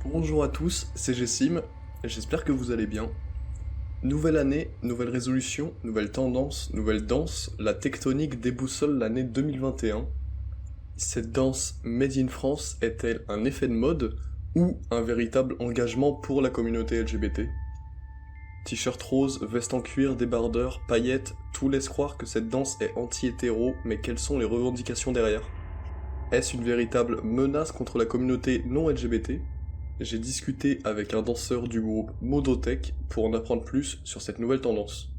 Bonjour à tous, c'est Jessim, j'espère que vous allez bien. Nouvelle année, nouvelle résolution, nouvelle tendance, nouvelle danse, la tectonique déboussole l'année 2021. Cette danse Made in France est-elle un effet de mode ou un véritable engagement pour la communauté LGBT? T-shirt rose, veste en cuir, débardeur, paillettes, tout laisse croire que cette danse est anti-hétéro, mais quelles sont les revendications derrière? Est-ce une véritable menace contre la communauté non LGBT? J'ai discuté avec un danseur du groupe Modotech pour en apprendre plus sur cette nouvelle tendance.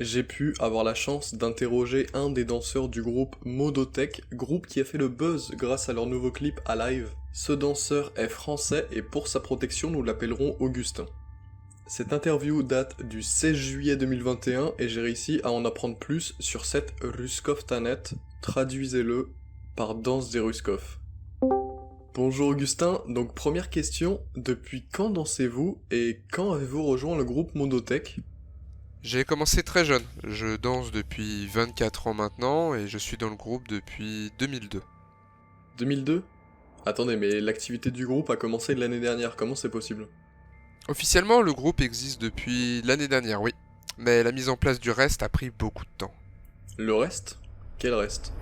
J'ai pu avoir la chance d'interroger un des danseurs du groupe Modotech, groupe qui a fait le buzz grâce à leur nouveau clip à live. Ce danseur est français et pour sa protection nous l'appellerons Augustin. Cette interview date du 16 juillet 2021 et j'ai réussi à en apprendre plus sur cette Ruskov Tanet, traduisez-le par danse des Ruskov. Bonjour Augustin, donc première question, depuis quand dansez-vous et quand avez-vous rejoint le groupe Modotech? J'ai commencé très jeune, je danse depuis 24 ans maintenant et je suis dans le groupe depuis 2002. 2002? Attendez, mais l'activité du groupe a commencé l'année dernière, comment c'est possible? Officiellement, le groupe existe depuis l'année dernière, oui, mais la mise en place du reste a pris beaucoup de temps. Le reste? Quel reste?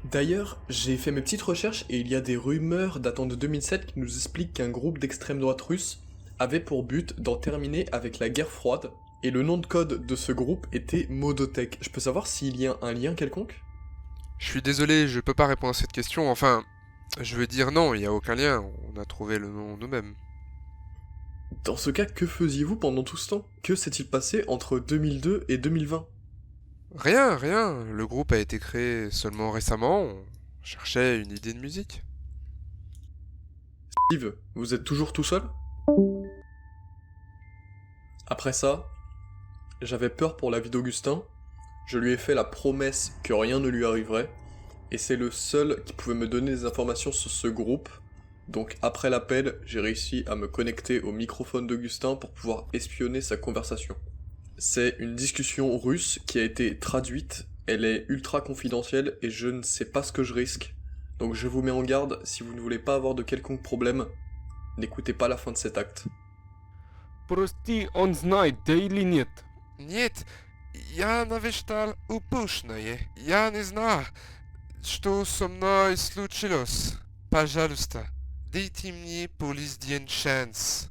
D'ailleurs, j'ai fait mes petites recherches et il y a des rumeurs datant de 2007 qui nous expliquent qu'un groupe d'extrême droite russe avait pour but d'en terminer avec la guerre froide, et le nom de code de ce groupe était Modotech. Je peux savoir s'il y a un lien quelconque? Je suis désolé, je peux pas répondre à cette question, enfin, je veux dire non, il n'y a aucun lien, on a trouvé le nom nous-mêmes. Dans ce cas, que faisiez-vous pendant tout ce temps? Que s'est-il passé entre 2002 et 2020? Rien, le groupe a été créé seulement récemment, on cherchait une idée de musique. Steve, vous êtes toujours tout seul? Après ça, j'avais peur pour la vie d'Augustin, je lui ai fait la promesse que rien ne lui arriverait, et c'est le seul qui pouvait me donner des informations sur ce groupe, donc après l'appel, j'ai réussi à me connecter au microphone d'Augustin pour pouvoir espionner sa conversation. C'est une discussion russe qui a été traduite, elle est ultra confidentielle et je ne sais pas ce que je risque, donc je vous mets en garde, si vous ne voulez pas avoir de quelconque problème, n'écoutez pas la fin de cet acte. Прости, он знает, да или нет? Нет, я навещал упущенное. Я не знаю, что со мной случилось. Пожалуйста, дайте мне один шанс.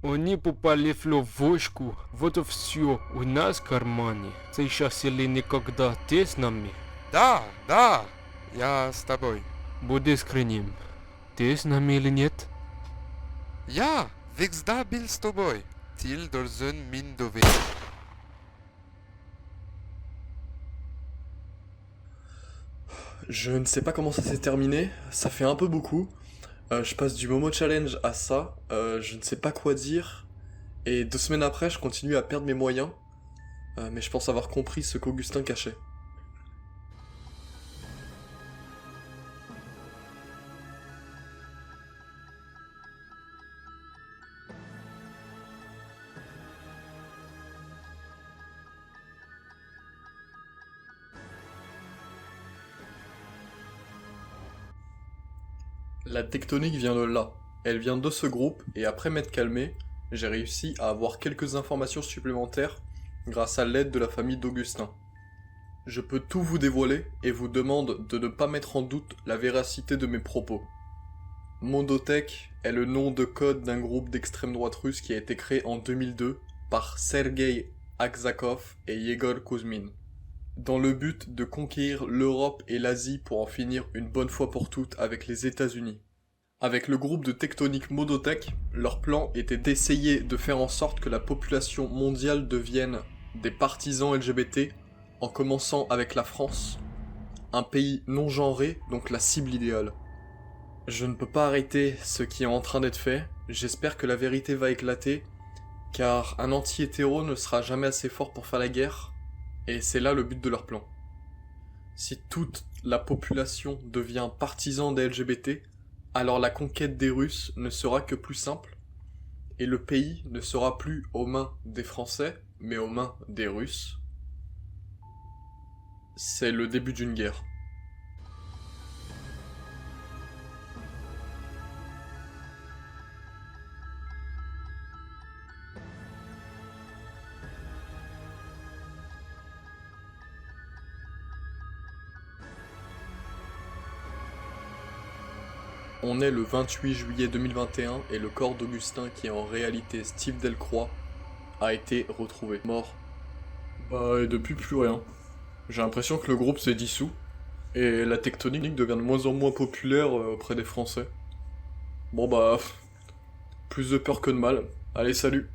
Они попали в ловушку. Вот и все. У нас в кармане. Сейчас или никогда. Ты с нами. Да, я с тобой. Будь искренним. Ты с нами или нет? Я всегда был с тобой. Ты должен мне доверять. Je ne sais pas comment ça s'est terminé, ça fait un peu beaucoup. Je passe du Momo Challenge à ça, je ne sais pas quoi dire. Et 2 semaines après, je continue à perdre mes moyens. Mais je pense avoir compris ce qu'Augustin cachait. La tectonique vient de là. Elle vient de ce groupe, et après m'être calmé, j'ai réussi à avoir quelques informations supplémentaires grâce à l'aide de la famille d'Augustin. Je peux tout vous dévoiler et vous demande de ne pas mettre en doute la véracité de mes propos. Mondotech est le nom de code d'un groupe d'extrême droite russe qui a été créé en 2002 par Sergei Aksakov et Yegor Kuzmin, dans le but de conquérir l'Europe et l'Asie pour en finir une bonne fois pour toutes avec les États-Unis. Avec le groupe de tectonique Modotech, leur plan était d'essayer de faire en sorte que la population mondiale devienne des partisans LGBT, en commençant avec la France, un pays non genré, donc la cible idéale. Je ne peux pas arrêter ce qui est en train d'être fait, j'espère que la vérité va éclater, car un anti-hétéro ne sera jamais assez fort pour faire la guerre, et c'est là le but de leur plan. Si toute la population devient partisan des LGBT, alors la conquête des Russes ne sera que plus simple, et le pays ne sera plus aux mains des Français, mais aux mains des Russes. C'est le début d'une guerre. On est le 28 juillet 2021 et le corps d'Augustin, qui est en réalité Steve Delcroix, a été retrouvé mort. Bah, et depuis plus rien. J'ai l'impression que le groupe s'est dissous, et la tectonique devient de moins en moins populaire auprès des Français. Bon bah, plus de peur que de mal. Allez, salut!